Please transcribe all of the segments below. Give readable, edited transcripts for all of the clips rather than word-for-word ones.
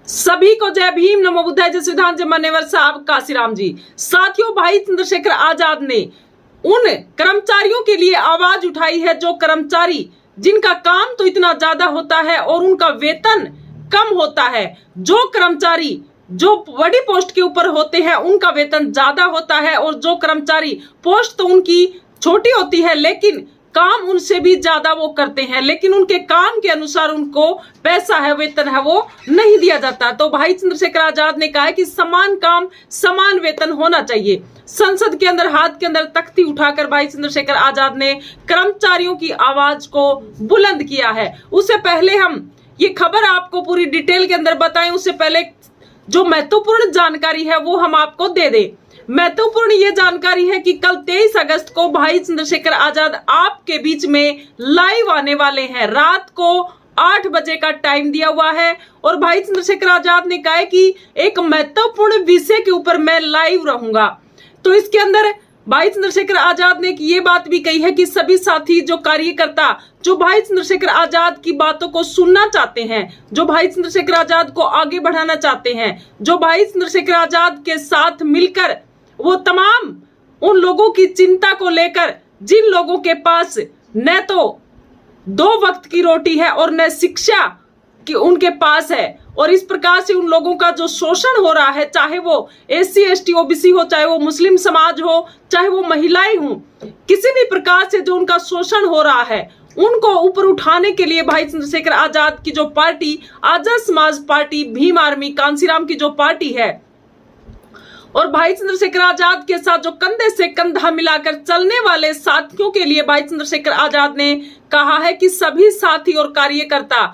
सभी को जय भीम, नमो बुद्धाय, जय संविधान, जय मान्यवर साहब काशीराम जी। साथियों, भाई चंद्रशेखर आजाद ने उन कर्मचारियों के लिए आवाज उठाई है जो कर्मचारी जिनका काम तो इतना ज्यादा होता है और उनका वेतन कम होता है। जो कर्मचारी जो बड़ी पोस्ट के ऊपर होते हैं उनका वेतन ज्यादा होता है और जो कर्मचारी पोस्ट तो उनकी छोटी होती है लेकिन काम उनसे भी ज्यादा वो करते हैं, लेकिन उनके काम के अनुसार उनको पैसा है, वेतन है, वो नहीं दिया जाता। तो भाई चंद्रशेखर आजाद ने कहा है कि समान काम समान वेतन होना चाहिए। संसद के अंदर हाथ के अंदर तख्ती उठाकर भाई चंद्रशेखर आजाद ने कर्मचारियों की आवाज को बुलंद किया है। उससे पहले हम ये खबर आपको पूरी डिटेल के अंदर बताएं, उससे पहले जो महत्वपूर्ण जानकारी है वो हम आपको दे दें। महत्वपूर्ण ये जानकारी है कि कल 23 अगस्त को भाई चंद्रशेखर आजाद आपके बीच में लाइव आने वाले हैं। रात को 8 बजे का टाइम दिया हुआ है और भाई चंद्रशेखर आजाद ने कहा है कि एक महत्वपूर्ण विषय के ऊपर मैं लाइव रहूंगा। तो इसके अंदर भाई चंद्रशेखर आजाद ने ये बात भी कही है कि सभी साथी जो कार्यकर्ता जो भाई चंद्रशेखर आजाद की बातों को सुनना चाहते हैं, जो भाई चंद्रशेखर आजाद को आगे बढ़ाना चाहते हैं, जो भाई चंद्रशेखर आजाद के साथ मिलकर वो तमाम उन लोगों की चिंता को लेकर जिन लोगों के पास न तो 2 वक्त की रोटी है और न शिक्षा कि उनके पास है, और इस प्रकार से उन लोगों का जो शोषण हो रहा है, चाहे वो SC ST OBC हो, चाहे वो मुस्लिम समाज हो, चाहे वो महिलाएं हो, किसी भी प्रकार से जो उनका शोषण हो रहा है उनको ऊपर उठाने के लिए भाई चंद्रशेखर आजाद की जो party Azad Samaj party, Bhim army, Kanshiram की जो पार्टी है और भाई चंद्रशेखर आजाद के साथ जो कंधे से कंधा मिलाकर चलने वाले साथियों के लिए भाई चंद्रशेखर आजाद ने कहा है कि सभी साथी और कार्यकर्ता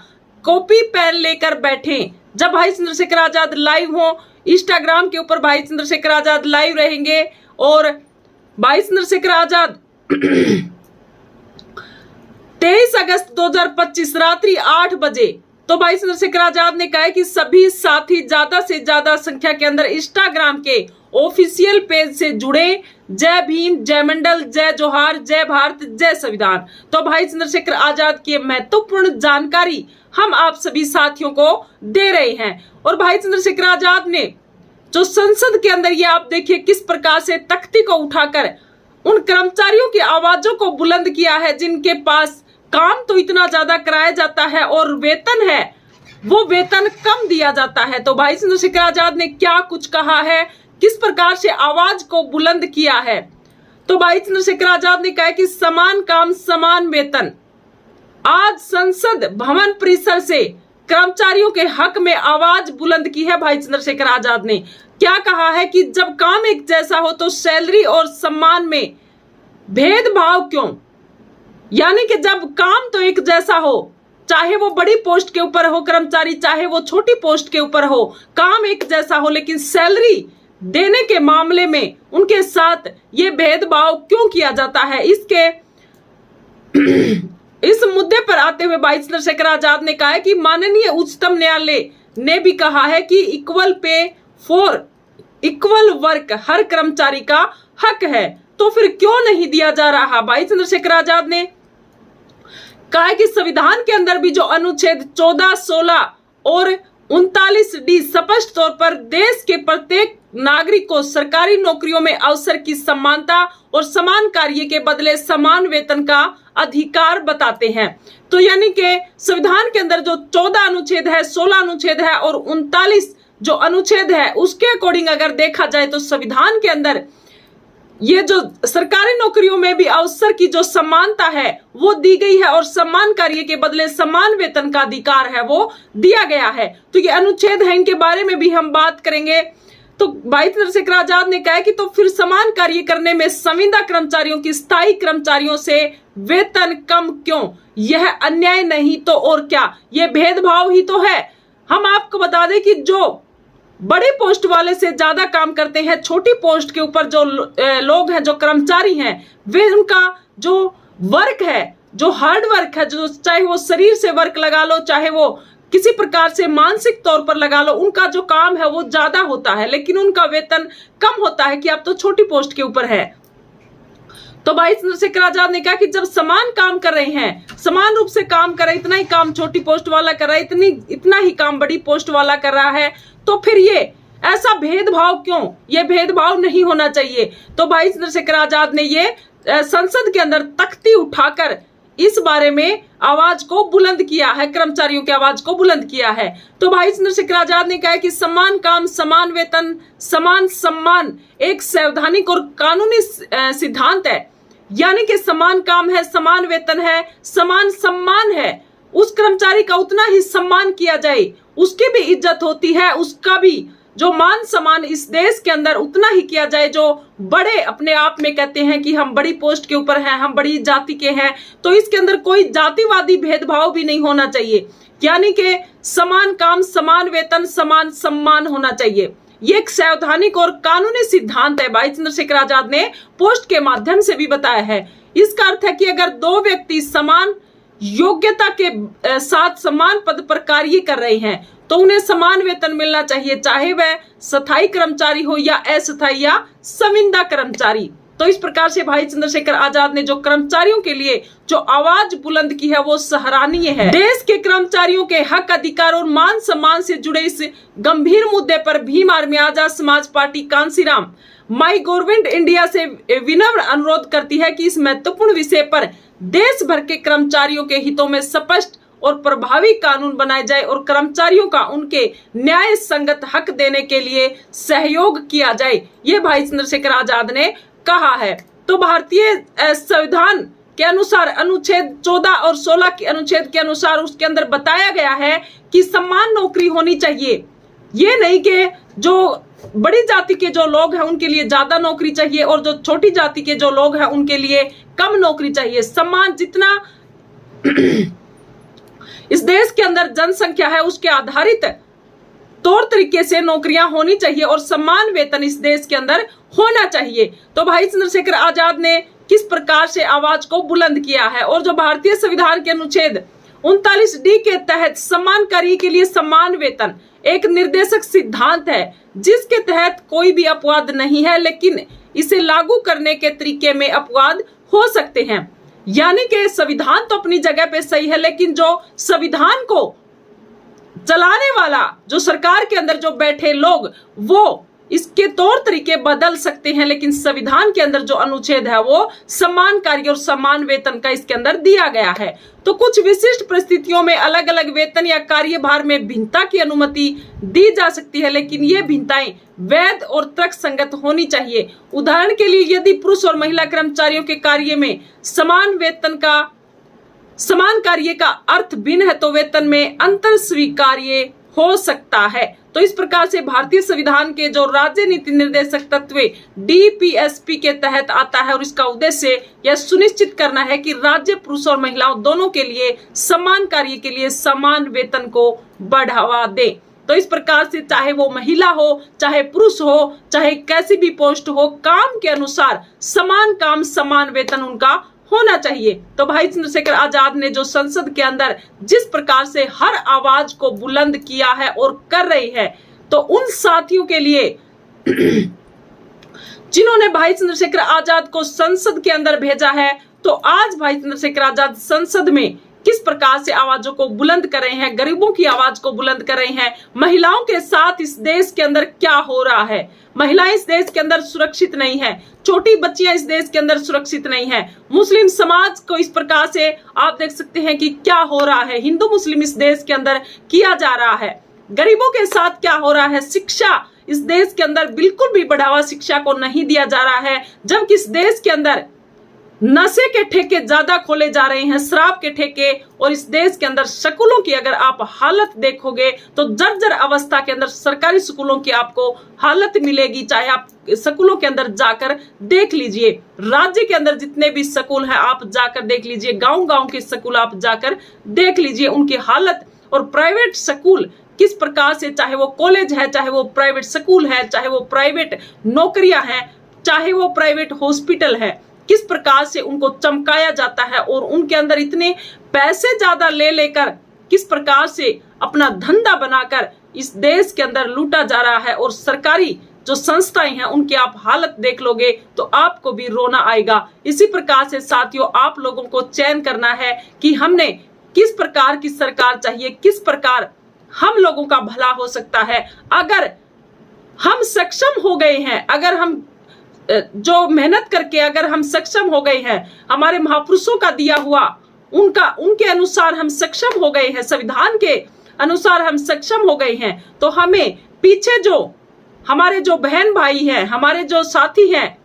कॉपी पेन लेकर बैठें। जब भाई चंद्रशेखर आजाद लाइव हो, इंस्टाग्राम के ऊपर भाई चंद्रशेखर आजाद लाइव रहेंगे और भाई चंद्रशेखर आजाद 23 अगस्त 2025 रात्रि 8 बजे तो भाई चंद्रशेखर आजाद ने कहा है कि सभी साथी ज्यादा से ज्यादा संख्या के अंदर इंस्टाग्राम के ऑफिशियल पेज से जुड़े। जय भीम, जय मंडल, जय जोहार, जय भारत, जय संविधान। तो भाई चंद्रशेखर आजाद की महत्वपूर्ण जानकारी हम आप सभी साथियों को दे रहे हैं। और भाई चंद्रशेखर आजाद ने जो संसद के अंदर ये आप देखिए किस प्रकार से तख्ती को उठाकर उन कर्मचारियों की आवाजों को बुलंद किया है जिनके पास काम तो इतना ज्यादा कराया जाता है और वेतन है वो वेतन कम दिया जाता है। तो भाई चंद्रशेखर आजाद ने क्या कुछ कहा है, किस प्रकार से आवाज को बुलंद किया है। तो भाई चंद्रशेखर आजाद ने कहा कि समान काम समान वेतन। आज संसद भवन परिसर से कर्मचारियों के हक में आवाज बुलंद की है। भाई चंद्रशेखर आजाद ने क्या कहा है कि जब काम एक जैसा हो तो सैलरी और सम्मान में भेदभाव क्यों, यानी कि जब काम तो एक जैसा हो, चाहे वो बड़ी पोस्ट के ऊपर हो कर्मचारी, चाहे वो छोटी पोस्ट के ऊपर हो, काम एक जैसा हो, लेकिन सैलरी देने के मामले में उनके साथ ये भेदभाव क्यों किया जाता है। इसके इस मुद्दे पर आते हुए भाई चंद्रशेखर आजाद ने कहा है कि माननीय उच्चतम न्यायालय ने भी कहा है कि equal pay for equal work हर कर्मचारी का हक है, तो फिर क्यों नहीं दिया जा रहा। भाई चंद्रशेखर आजाद ने कहा कि संविधान के अंदर भी जो अनुच्छेद 14, 16 और 39D स्पष्ट तौर पर देश के प्रत्येक नागरिक को सरकारी नौकरियों में अवसर की समानता और समान कार्य के बदले समान वेतन का अधिकार बताते हैं। तो यानी कि संविधान के अंदर जो 14 अनुच्छेद है, 16 अनुच्छेद है और 39 जो अनुच्छेद है उसके अकॉर्डिंग अगर देखा जाए तो संविधान के अंदर ये जो सरकारी नौकरियों में भी अवसर की जो समानता है वो दी गई है और समान कार्य के बदले समान वेतन का अधिकार है वो दिया गया है। तो ये अनुच्छेद है, इनके बारे में भी हम बात करेंगे। तो भाई चंद्रशेखर आजाद ने कहा कि तो फिर समान कार्य करने में संविदा कर्मचारियों की स्थायी कर्मचारियों से वेतन कम क्यों, यह अन्याय नहीं तो और क्या, ये भेदभाव ही तो है। हम आपको बता दें कि जो बड़े पोस्ट वाले से ज्यादा काम करते हैं, छोटी पोस्ट के ऊपर जो लोग हैं, जो कर्मचारी हैं, वे उनका जो वर्क है, जो हार्ड वर्क है, जो चाहे वो शरीर से वर्क लगा लो, चाहे वो किसी प्रकार से मानसिक तौर पर लगा लो, उनका जो काम है वो ज्यादा होता है लेकिन उनका वेतन कम होता है कि आप तो छोटी पोस्ट के ऊपर है। तो भाई चंद्रशेखर आजाद ने कहा कि जब समान काम कर रहे हैं, समान रूप से काम कर रहे, इतना ही काम छोटी पोस्ट वाला कर रहा है, इतना ही काम बड़ी पोस्ट वाला कर रहा है, तो फिर ये ऐसा भेदभाव क्यों? ये भेदभाव नहीं होना चाहिए। तो भाई चंद्रशेखर आजाद ने ये संसद के अंदर तख्ती उठाकर इस बारे में आवाज को बुलंद किया है, कर्मचारियों की आवाज को बुलंद किया है। तो भाई चंद्रशेखर आजाद ने कहा कि समान काम, समान वेतन, समान सम्मान एक संवैधानिक और कानूनी सिद्धांत है। यानी कि समान काम है, समान वेतन है, समान सम्मान है, उस कर्मचारी का उतना ही सम्मान किया जाए, उसकी भी इज्जत होती है, उसका भी जो मान सम्मान इस देश के अंदर उतना ही किया जाए। जो बड़े अपने आप में कहते हैं कि हम बड़ी पोस्ट के ऊपर हैं, हम बड़ी जाति के हैं, तो इसके अंदर कोई जातिवादी भेदभाव भी नहीं होना चाहिए। यानी कि समान काम, समान वेतन, समान सम्मान होना चाहिए। ये एक संवैधानिक और कानूनी सिद्धांत है, भाई चंद्रशेखर आजाद ने पोस्ट के माध्यम से भी बताया है। इसका अर्थ है कि अगर दो व्यक्ति समान योग्यता के साथ समान पद पर कार्य कर रहे हैं तो उन्हें समान वेतन मिलना चाहिए, चाहे वह स्थायी कर्मचारी हो या अस्थायी या संविदा कर्मचारी। तो इस प्रकार से भाई चंद्रशेखर आजाद ने जो कर्मचारियों के लिए जो आवाज बुलंद की है वो सराहनीय है। देश के कर्मचारियों के हक, अधिकार और मान सम्मान से जुड़े इस गंभीर मुद्दे पर Bhim army Azad Samaj party Kanshiram my government India से विनम्र अनुरोध करती है कि इस महत्वपूर्ण विषय पर देश भर के कर्मचारियों के हितों में स्पष्ट और प्रभावी कानून बनाए जाए और कर्मचारियों का उनके न्याय संगत हक देने के लिए सहयोग किया जाए। ये भाई चंद्रशेखर आजाद ने कहा है। तो भारतीय संविधान के अनुसार अनुच्छेद 14 और 16 के अनुच्छेद के अनुसार उसके अंदर बताया गया है कि समान नौकरी होनी चाहिए। ये नहीं कि जो बड़ी जाति के जो लोग हैं उनके लिए ज्यादा नौकरी चाहिए और जो छोटी जाति के जो लोग हैं उनके लिए कम नौकरी चाहिए। समान जितना इस देश के अंदर जनसंख्या है उसके आधारित तौर तरीके से नौकरियां होनी चाहिए और समान वेतन इस देश के अंदर होना चाहिए। तो भाई चंद्रशेखर आजाद ने किस प्रकार से आवाज को बुलंद किया है और जो भारतीय संविधान के अनुच्छेद 39D के तहत समान कार्य के लिए समान वेतन एक निर्देशक सिद्धांत है जिसके तहत कोई भी अपवाद नहीं है, लेकिन इसे लागू करने के तरीके में अपवाद हो सकते हैं। यानी कि संविधान तो अपनी जगह पे सही है, लेकिन जो संविधान को चलाने वाला जो सरकार के अंदर जो बैठे लोग वो इसके तौर तरीके बदल सकते हैं, लेकिन संविधान के अंदर जो अनुच्छेद है वो समान कार्य और समान वेतन का इसके अंदर दिया गया है। तो कुछ विशिष्ट परिस्थितियों में अलग अलग वेतन या कार्यभार में भिन्नता की अनुमति दी जा सकती है, लेकिन ये भिन्नताएं वैध और तर्कसंगत होनी चाहिए। उदाहरण के लिए यदि पुरुष और महिला कर्मचारियों के कार्य में समान कार्य का अर्थ भिन्न है तो वेतन में अंतर स्वीकार्य हो सकता है। तो इस प्रकार से भारतीय संविधान के जो राज्य नीति निर्देशक तत्व DPSP के तहत आता है और इसका उद्देश्य यह सुनिश्चित करना है कि राज्य पुरुष और महिलाओं दोनों के लिए समान कार्य के लिए समान वेतन को बढ़ावा दे। तो इस प्रकार से चाहे वो महिला हो, चाहे पुरुष हो, चाहे कैसी भी पोस्ट हो, काम के अनुसार समान काम समान वेतन उनका होना चाहिए। तो भाई चंद्रशेखर आजाद ने जो संसद के अंदर जिस प्रकार से हर आवाज को बुलंद किया है और कर रही है, तो उन साथियों के लिए जिन्होंने भाई चंद्रशेखर आजाद को संसद के अंदर भेजा है, तो आज भाई चंद्रशेखर आजाद संसद में किस प्रकार से आवाजों को बुलंद कर रहे हैं, गरीबों की आवाज को बुलंद कर रहे हैं, महिलाओं के साथ इस देश के अंदर क्या हो रहा है, महिलाएं इस देश के अंदर सुरक्षित नहीं है, छोटी बच्चियां इस देश के अंदर सुरक्षित नहीं है, मुस्लिम समाज को इस प्रकार से आप देख सकते हैं कि क्या हो रहा है, हिंदू मुस्लिम इस देश के अंदर किया जा रहा है, गरीबों के साथ क्या हो रहा है, शिक्षा इस देश के अंदर बिल्कुल भी बढ़ावा शिक्षा को नहीं दिया जा रहा है, जबकि इस देश के अंदर नशे के ठेके ज्यादा खोले जा रहे हैं, शराब के ठेके, और इस देश के अंदर स्कूलों की अगर आप हालत देखोगे तो जर्जर अवस्था के अंदर सरकारी स्कूलों की आपको हालत मिलेगी। चाहे आप स्कूलों के अंदर जाकर देख लीजिए, राज्य के अंदर जितने भी स्कूल हैं आप जाकर देख लीजिए, गांव-गांव के स्कूल आप जाकर देख लीजिए उनकी हालत, और प्राइवेट स्कूल किस प्रकार से, चाहे वो कॉलेज है, चाहे वो प्राइवेट स्कूल है, चाहे वो प्राइवेट नौकरियां हैं, चाहे वो प्राइवेट हॉस्पिटल है, किस प्रकार से उनको चमकाया जाता है और उनके अंदर इतने पैसे ज्यादा ले लेकर किस प्रकार से अपना धंधा बनाकर इस देश के अंदर लूटा जा रहा है और सरकारी जो संस्थाएं हैं उनकी आप हालत देख लोगे तो आपको भी रोना आएगा। इसी प्रकार से साथियों, आप लोगों को चयन करना है कि हमने किस प्रकार की सरकार चाहिए, किस प्रकार हम लोगों का भला हो सकता है। अगर हम सक्षम हो गए हैं, अगर हम जो मेहनत करके अगर हम सक्षम हो गए हैं, हमारे महापुरुषों का दिया हुआ उनके अनुसार हम सक्षम हो गए हैं, संविधान के अनुसार हम सक्षम हो गए हैं, तो हमें पीछे जो हमारे जो बहन भाई हैं, हमारे जो साथी हैं,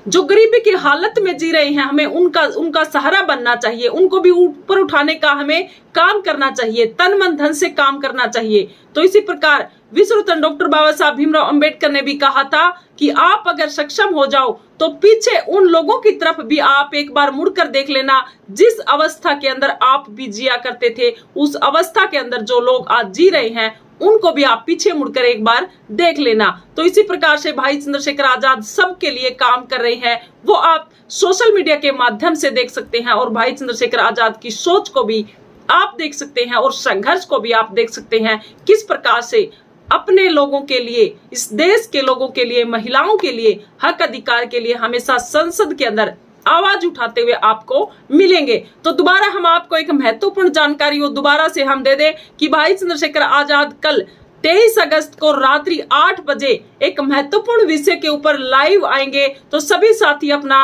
जो गरीबी की हालत में जी रहे हैं, हमें उनका सहारा बनना चाहिए। उनको भी ऊपर उठाने का हमें काम करना चाहिए, तन मन धन से काम करना चाहिए। तो इसी प्रकार विश्व रत्न डॉक्टर बाबा साहब भीमराव अंबेडकर ने भी कहा था कि आप अगर सक्षम हो जाओ तो पीछे उन लोगों की तरफ भी आप एक बार मुड़कर देख लेना, जिस अवस्था के अंदर आप भी जिया करते थे। उस अवस्था के अंदर जो लोग आज जी रहे हैं उनको भी आप पीछे मुड़कर एक बार देख लेना। तो इसी प्रकार से भाई चंद्रशेखर आजाद सबके लिए काम कर रहे हैं, वो आप सोशल मीडिया के माध्यम से देख सकते हैं और भाई चंद्रशेखर आजाद की सोच को भी आप देख सकते हैं और संघर्ष को भी आप देख सकते हैं, किस प्रकार से अपने लोगों के लिए, इस देश के लोगों के लिए, महिलाओं के लिए, हक अधिकार के लिए हमेशा संसद के अंदर आवाज उठाते हुए आपको मिलेंगे। तो दोबारा हम आपको एक महत्वपूर्ण जानकारी दोबारा से हम दे दें कि भाई चंद्रशेखर आजाद कल 23 अगस्त को रात्रि 8 बजे एक महत्वपूर्ण विषय के ऊपर लाइव आएंगे। तो सभी साथी अपना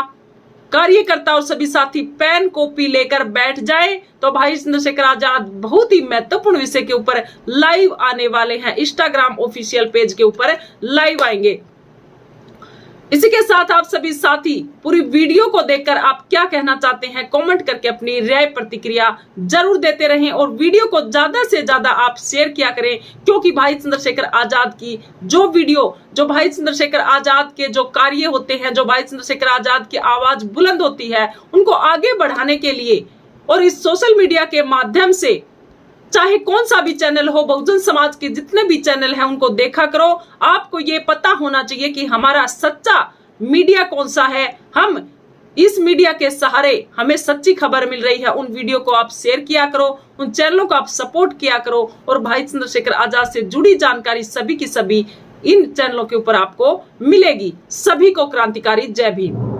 कार्यकर्ता और सभी साथी पेन कॉपी लेकर बैठ जाए। तो भाई चंद्रशेखर आजाद बहुत ही महत्वपूर्ण विषय के ऊपर लाइव आने वाले हैं, इंस्टाग्राम ऑफिशियल पेज के ऊपर लाइव आएंगे। इसी के साथ आप सभी साथी पूरी वीडियो को देखकर आप क्या कहना चाहते हैं कमेंट करके अपनी राय प्रतिक्रिया जरूर देते रहें और वीडियो को ज्यादा से ज्यादा आप शेयर किया करें, क्योंकि भाई चंद्रशेखर आजाद की जो वीडियो, जो भाई चंद्रशेखर आजाद के जो कार्य होते हैं, जो भाई चंद्रशेखर आजाद की आवाज बुलंद होती है, उनको आगे बढ़ाने के लिए और इस सोशल मीडिया के माध्यम से चाहे कौन सा भी चैनल हो, बहुजन समाज के जितने भी चैनल हैं उनको देखा करो। आपको ये पता होना चाहिए कि हमारा सच्चा मीडिया कौन सा है, हम इस मीडिया के सहारे हमें सच्ची खबर मिल रही है। उन वीडियो को आप शेयर किया करो, उन चैनलों को आप सपोर्ट किया करो और भाई चंद्रशेखर आजाद से जुड़ी जानकारी सभी की सभी इन चैनलों के ऊपर आपको मिलेगी। सभी को क्रांतिकारी जय भीम।